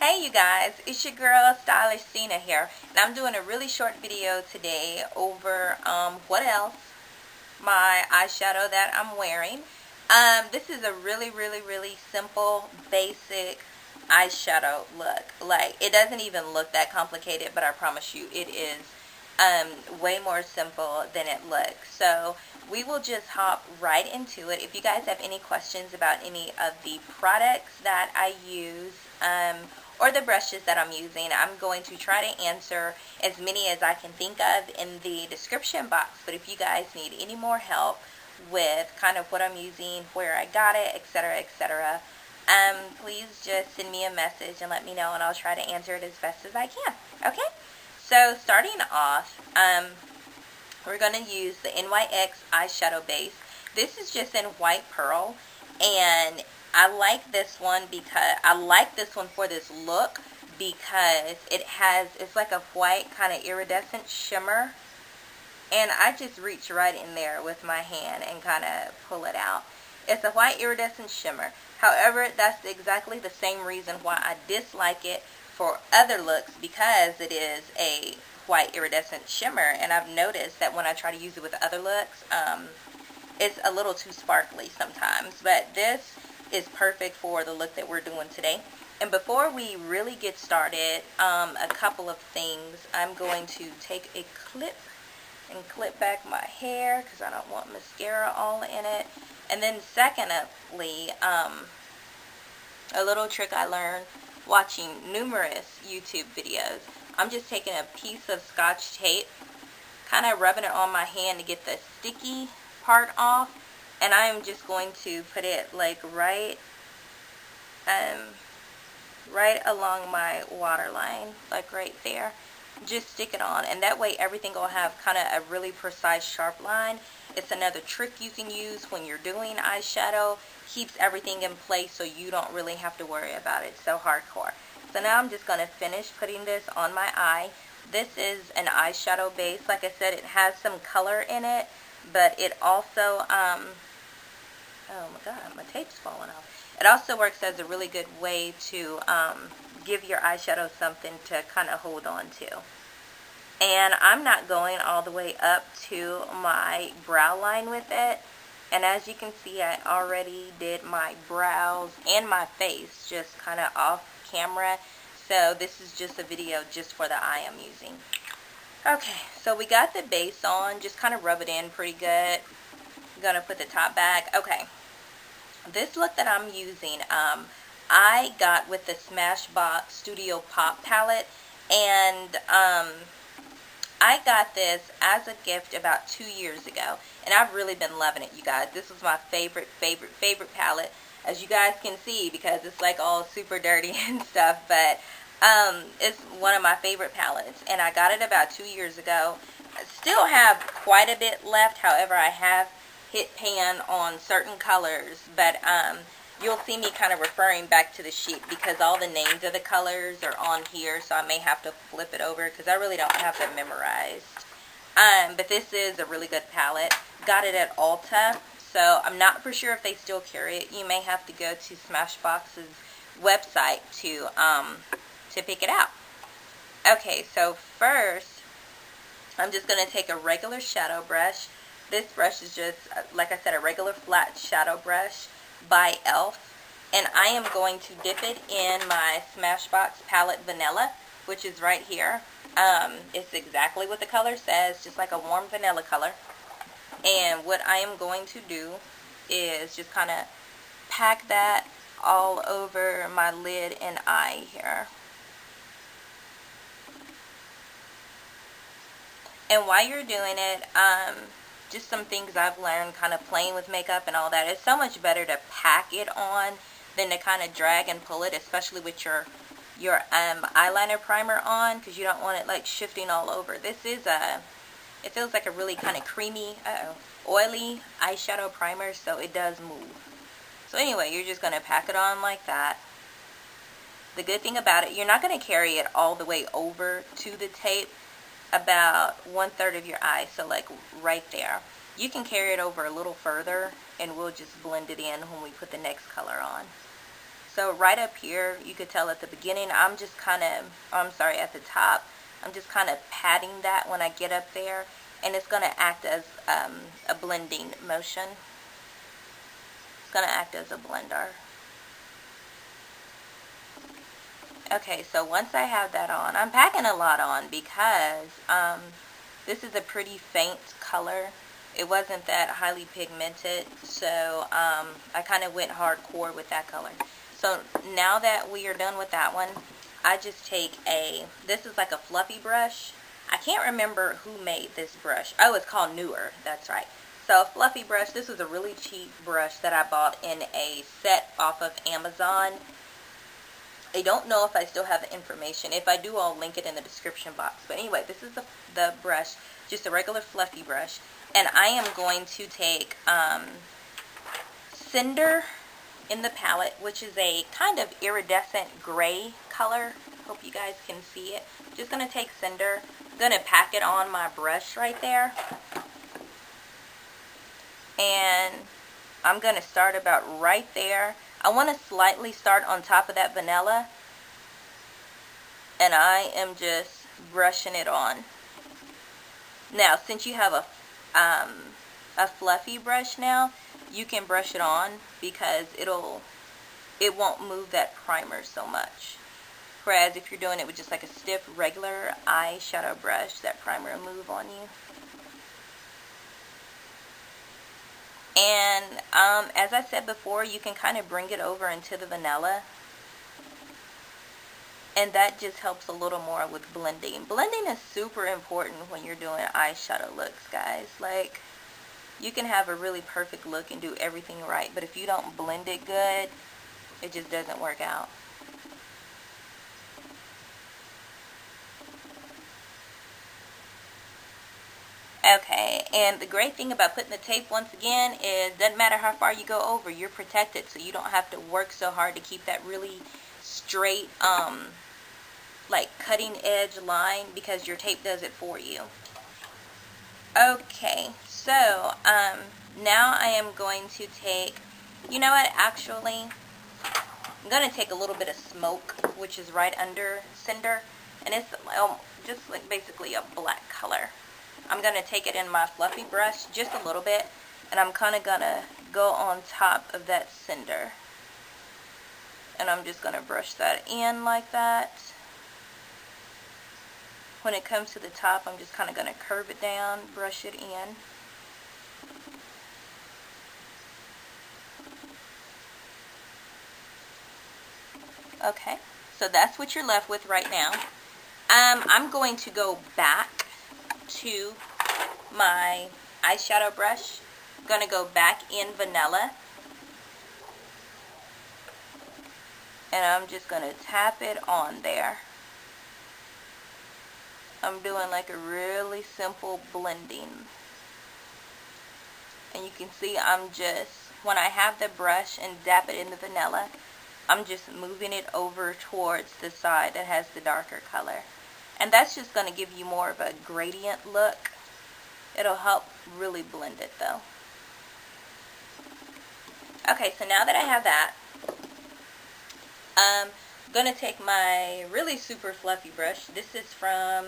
Hey you guys, it's your girl Stylish Cena here, and I'm doing a really short video today over what else, my eyeshadow that I'm wearing. This is a really simple, basic eyeshadow look. Like, it doesn't even look that complicated, but I promise you it is way more simple than it looks. So we will just hop right into it. If you guys have any questions about any of the products that I use, or the brushes that I'm using, I'm going to try to answer as many as I can think of in the description box. But if you guys need any more help with kind of what I'm using, where I got it, etc., please just send me a message and let me know, and I'll try to answer it as best as I can. Okay? So starting off, we're going to use the NYX eyeshadow base. This is just in White Pearl, and I like this one for this look because it's like a white kind of iridescent shimmer, and I just reach right in there with my hand and kind of pull it out. It's a white iridescent shimmer. However, that's exactly the same reason why I dislike it for other looks, because it is a white iridescent shimmer, and I've noticed that when I try to use it with other looks, it's a little too sparkly sometimes. But this is perfect for the look that we're doing today. And before we really get started, a couple of things. I'm going to take a clip and clip back my hair because I don't want mascara all in it. And then secondly, a little trick I learned watching numerous YouTube videos. I'm just taking a piece of Scotch tape, kind of rubbing it on my hand to get the sticky part off, and I'm just going to put it like right along my waterline, like right there. Just stick it on, and that way everything will have kind of a really precise sharp line. It's another trick you can use when you're doing eyeshadow. Keeps everything in place so you don't really have to worry about it so hardcore. So now I'm just going to finish putting this on my eye. This is an eyeshadow base. Like I said, it has some color in it, but it also, oh my god, my tape's falling off. It also works as a really good way to give your eyeshadow something to kind of hold on to. And I'm not going all the way up to my brow line with it. And as you can see, I already did my brows and my face just kind of off camera. So this is just a video just for the eye I'm using. Okay, so we got the base on. Just kind of rub it in pretty good. I'm going to put the top back. Okay, this look that I'm using, I got with the Smashbox Studio Pop palette. And I got this as a gift about 2 years ago, and I've really been loving it, you guys. This was my favorite palette, as you guys can see, because it's like all super dirty and stuff, but it's one of my favorite palettes, and I got it about 2 years ago. I still have quite a bit left. However, I have hit pan on certain colors, but you'll see me kind of referring back to the sheet because all the names of the colors are on here, so I may have to flip it over because I really don't have them memorized. But this is a really good palette. Got it at Ulta, so I'm not for sure if they still carry it. You may have to go to Smashbox's website to pick it out. Okay, so first, I'm just going to take a regular shadow brush. This brush is just, like I said, a regular flat shadow brush by e.l.f. and I am going to dip it in my Smashbox palette Vanilla, which is right here. It's exactly what the color says, just like a warm vanilla color. And what I am going to do is just kind of pack that all over my lid and eye here. And while you're doing it, just some things I've learned kind of playing with makeup and all that. It's so much better to pack it on than to kind of drag and pull it, especially with your eyeliner primer on, because you don't want it like shifting all over. This is it feels like a really kind of creamy, oily eyeshadow primer, so it does move. So anyway, you're just going to pack it on like that. The good thing about it, you're not going to carry it all the way over to the tape, about 1/3 of your eye, so like right there. You can carry it over a little further, and we'll just blend it in when we put the next color on. So right up here, you could tell at the beginning, I'm just kind of, I'm sorry, at the top, I'm just kind of patting that when I get up there, and it's going to act as a blending motion. It's going to act as a blender. Okay, so once I have that on, I'm packing a lot on because this is a pretty faint color. It wasn't that highly pigmented, so I kind of went hardcore with that color. So now that we are done with that one, I just take this is like a fluffy brush. I can't remember who made this brush. Oh, it's called Newer, that's right. So a fluffy brush, this is a really cheap brush that I bought in a set off of Amazon. I don't know if I still have the information. If I do, I'll link it in the description box. But anyway, this is the brush, just a regular fluffy brush. And I am going to take Cinder in the palette, which is a kind of iridescent gray color. Hope you guys can see it. Just going to take Cinder. I'm going to pack it on my brush right there. And I'm going to start about right there. I want to slightly start on top of that vanilla, and I am just brushing it on. Now, since you have a fluffy brush now, you can brush it on because it won't move that primer so much. Whereas if you're doing it with just like a stiff regular eyeshadow brush, that primer will move on you. And as I said before, you can kind of bring it over into the vanilla. And that just helps a little more with blending. Blending is super important when you're doing eyeshadow looks, guys. Like, you can have a really perfect look and do everything right, but if you don't blend it good, it just doesn't work out. Okay, and the great thing about putting the tape, once again, is doesn't matter how far you go over, you're protected, so you don't have to work so hard to keep that really straight, like cutting edge line, because your tape does it for you. Okay, so now I am going to take, you know what, actually, I'm going to take a little bit of Smoke, which is right under Cinder, and it's just like basically a black color. I'm going to take it in my fluffy brush just a little bit, and I'm kind of going to go on top of that Cinder. And I'm just going to brush that in like that. When it comes to the top, I'm just kind of going to curve it down, brush it in. Okay, so that's what you're left with right now. I'm going to go back to my eyeshadow brush. I'm going to go back in vanilla, and I'm just going to tap it on there. I'm doing like a really simple blending, and you can see I'm just, when I have the brush and dap it in the vanilla, I'm just moving it over towards the side that has the darker color. And that's just going to give you more of a gradient look. It'll help really blend it though. Okay, so now that I have that, I'm going to take my really super fluffy brush. This is from,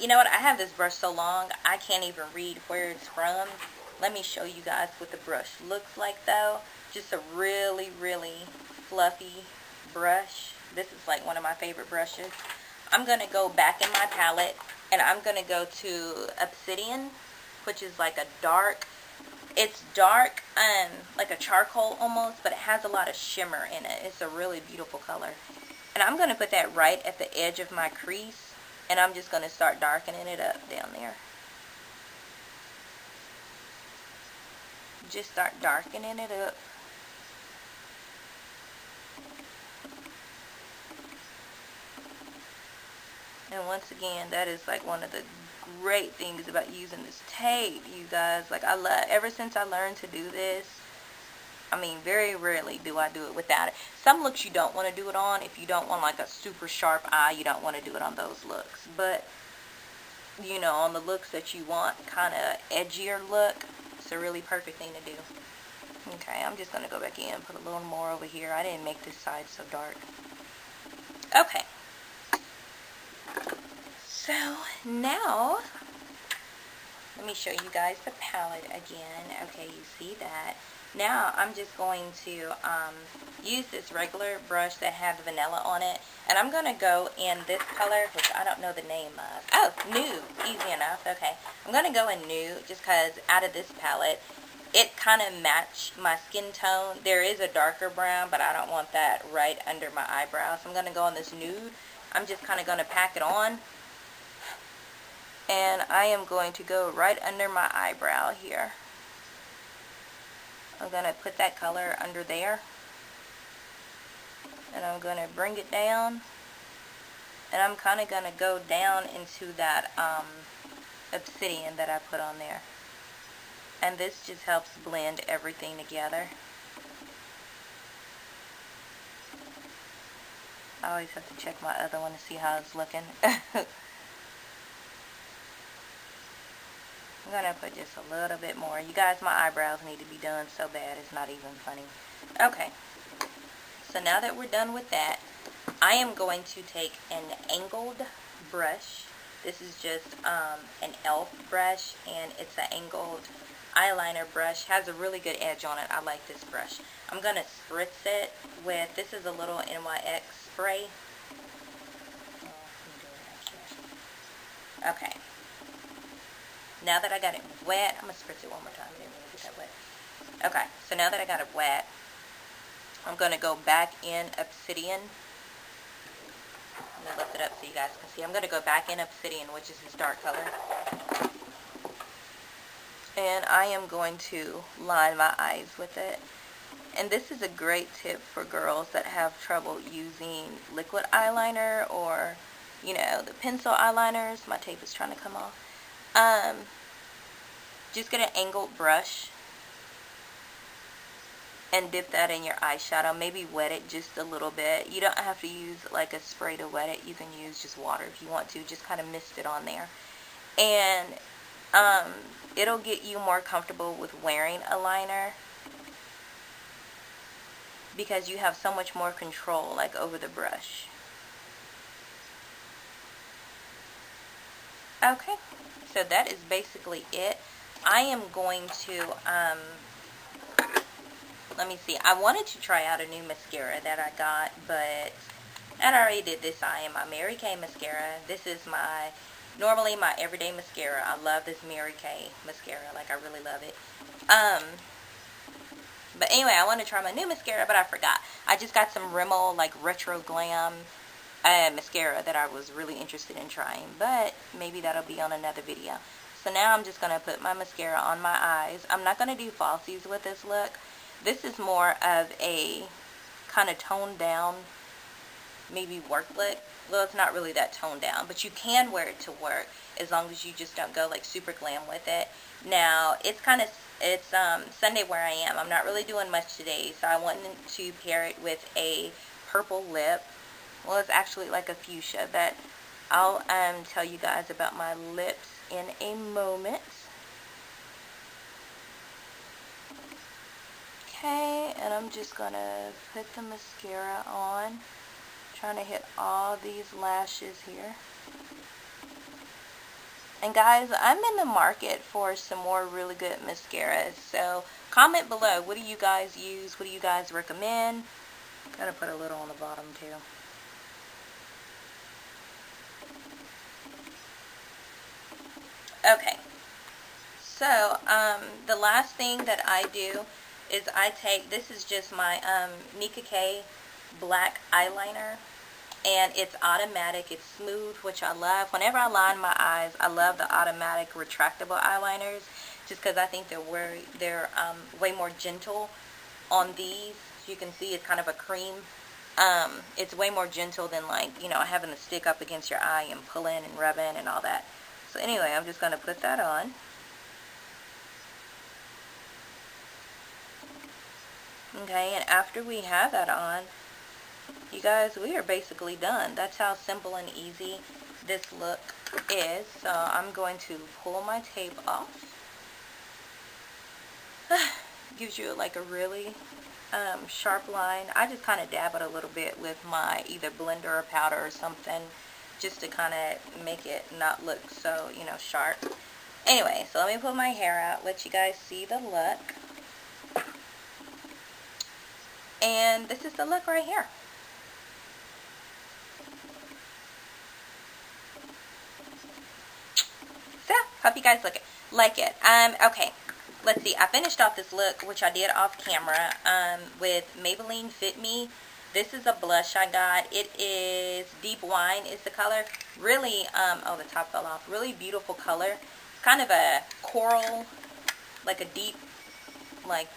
you know what, I have this brush so long, I can't even read where it's from. Let me show you guys what the brush looks like though. Just a really, really fluffy brush. This is like one of my favorite brushes. I'm going to go back in my palette, and I'm going to go to Obsidian, which is like a dark, it's dark and like a charcoal almost, but it has a lot of shimmer in it. It's a really beautiful color. And I'm going to put that right at the edge of my crease, and I'm just going to start darkening it up down there. Just start darkening it up. And once again, that is like one of the great things about using this tape, you guys. Like, ever since I learned to do this, I mean, very rarely do I do it without it. Some looks you don't want to do it on. If you don't want like a super sharp eye, you don't want to do it on those looks. But, you know, on the looks that you want, kind of edgier look, it's a really perfect thing to do. Okay, I'm just going to go back in and put a little more over here. I didn't make this side so dark. Okay. So, now, let me show you guys the palette again. Okay, you see that. Now, I'm just going to use this regular brush that has vanilla on it. And I'm going to go in this color, which I don't know the name of. Oh, Nude. Easy enough. Okay. I'm going to go in Nude just because out of this palette, it kind of matched my skin tone. There is a darker brown, but I don't want that right under my eyebrows. So I'm going to go in this Nude. I'm just kind of going to pack it on. And I am going to go right under my eyebrow here. I'm going to put that color under there. And I'm going to bring it down. And I'm kind of going to go down into that obsidian that I put on there. And this just helps blend everything together. I always have to check my other one to see how it's looking. I'm going to put just a little bit more. You guys, my eyebrows need to be done so bad it's not even funny. Okay. So now that we're done with that, I am going to take an angled brush. This is just an e.l.f. brush, and it's an angled eyeliner brush. Has a really good edge on it. I like this brush. I'm going to spritz it with, this is a little NYX spray. Okay. Now that I got it wet, I'm going to spritz it one more time. I didn't really get that wet. Okay, so now that I got it wet, I'm going to go back in Obsidian. I'm going to lift it up so you guys can see. I'm going to go back in Obsidian, which is this dark color. And I am going to line my eyes with it. And this is a great tip for girls that have trouble using liquid eyeliner or, you know, the pencil eyeliners. My tape is trying to come off. Just get an angled brush and dip that in your eyeshadow. Maybe wet it just a little bit. You don't have to use like a spray to wet it. You can use just water if you want to. Just kind of mist it on there. And it'll get you more comfortable with wearing a liner because you have so much more control like over the brush. Okay, so that is basically it. I am going to, let me see. I wanted to try out a new mascara that I got, but I already did this eye, my Mary Kay mascara. This is normally my everyday mascara. I love this Mary Kay mascara. Like, I really love it. But anyway, I want to try my new mascara, but I forgot. I just got some Rimmel, like, Retro Glam mascara that I was really interested in trying, but maybe that'll be on another video. So now I'm just going to put my mascara on my eyes. I'm not going to do falsies with this look. This is more of a kind of toned down, maybe work look. Well, it's not really that toned down, but you can wear it to work as long as you just don't go like super glam with it. Now, it's Sunday where I am. I'm not really doing much today, so I wanted to pair it with a purple lip. Well, it's actually like a fuchsia, but I'll tell you guys about my lips in a moment. Okay, and I'm just going to put the mascara on. Trying to hit all these lashes here. And guys, I'm in the market for some more really good mascaras. So comment below, what do you guys use? What do you guys recommend? Gotta put a little on the bottom too. Okay, so the last thing that I do is I take, this is just my Nicka black eyeliner, and it's automatic, it's smooth, which I love. Whenever I line my eyes, I love the automatic retractable eyeliners, just because I think they're way more gentle on these. As you can see, it's kind of a cream. It's way more gentle than, like, you know, having to stick up against your eye and pulling and rubbing and all that. So anyway, I'm just going to put that on. Okay, and after we have that on, you guys, we are basically done. That's how simple and easy this look is. So I'm going to pull my tape off. gives you like a really sharp line. I just kind of dab it a little bit with my either blender or powder or something, just to kind of make it not look so, you know, sharp. Anyway, so let me pull my hair out, let you guys see the look. And this is the look right here. So, hope you guys like it. Okay, let's see. I finished off this look, which I did off camera, with Maybelline Fit Me. This is a blush I got. It is Deep Wine is the color. Really, oh, the top fell off. Really beautiful color. Kind of a coral, like a deep, like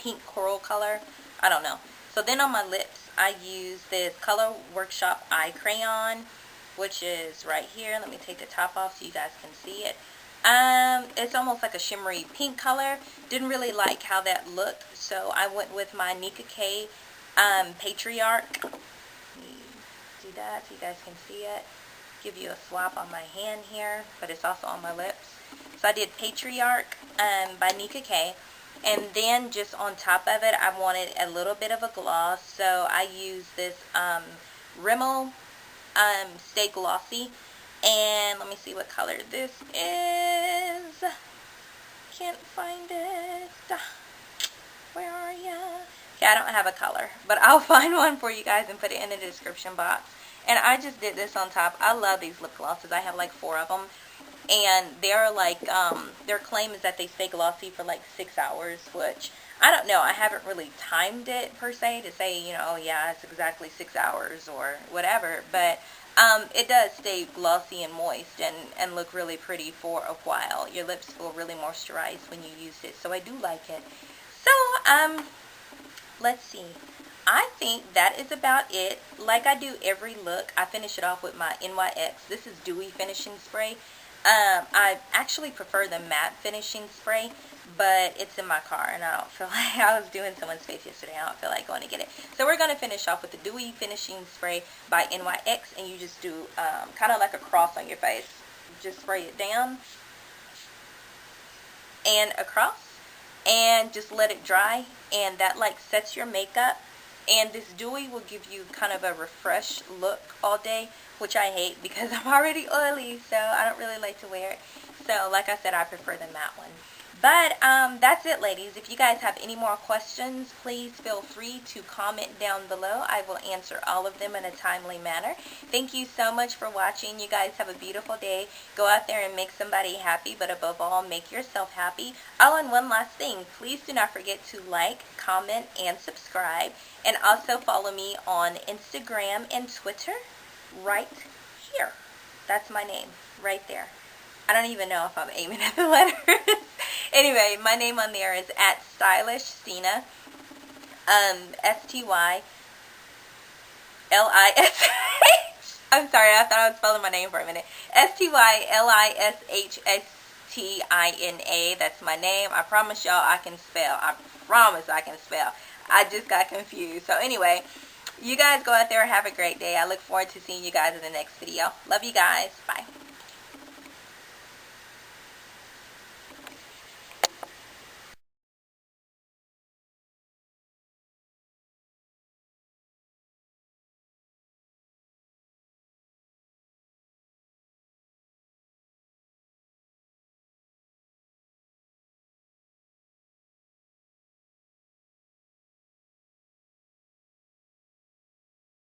pink coral color. I don't know. So then on my lips, I use this Color Workshop Eye Crayon, which is right here. Let me take the top off so you guys can see it. It's almost like a shimmery pink color. Didn't really like how that looked, so I went with my Nicka Patriarch. Let me do that so you guys can see it. Give you a swap on my hand here, but it's also on my lips. So I did Patriarch by Nicka. And then just on top of it, I wanted a little bit of a gloss, so I used this Rimmel Stay Glossy. And let me see what color this is. Can't find it. Where are ya? Okay, I don't have a color, but I'll find one for you guys and put it in the description box. And I just did this on top. I love these lip glosses. I have like 4 of them. And they're like, their claim is that they stay glossy for like 6 hours, which I don't know. I haven't really timed it per se to say, you know, oh yeah, it's exactly 6 hours or whatever. But it does stay glossy and moist and look really pretty for a while. Your lips feel really moisturized when you use it. So I do like it. So, let's see. I think that is about it. Like I do every look, I finish it off with my NYX. This is Dewy Finishing Spray. I actually prefer the matte finishing spray, but it's in my car and I don't feel like, I was doing someone's face yesterday, I don't feel like going to get it. So we're going to finish off with the Dewy Finishing Spray by NYX, and you just do kind of like a cross on your face. Just spray it down and across and just let it dry, and that like sets your makeup. And this dewy will give you kind of a refreshed look all day, which I hate because I'm already oily, so I don't really like to wear it. So like I said, I prefer the matte one. But that's it, ladies. If you guys have any more questions, please feel free to comment down below. I will answer all of them in a timely manner. Thank you so much for watching. You guys have a beautiful day. Go out there and make somebody happy, but above all, make yourself happy. Oh, and one last thing. Please do not forget to like, comment, and subscribe. And also follow me on Instagram and Twitter right here. That's my name right there. I don't even know if I'm aiming at the letters. Anyway, my name on there is @StylishCena. STYLISH. I'm sorry, I thought I was spelling my name for a minute. STYLISHSTINA. That's my name. I promise y'all I can spell. I promise I can spell. I just got confused. So anyway, you guys go out there and have a great day. I look forward to seeing you guys in the next video. Love you guys. Bye.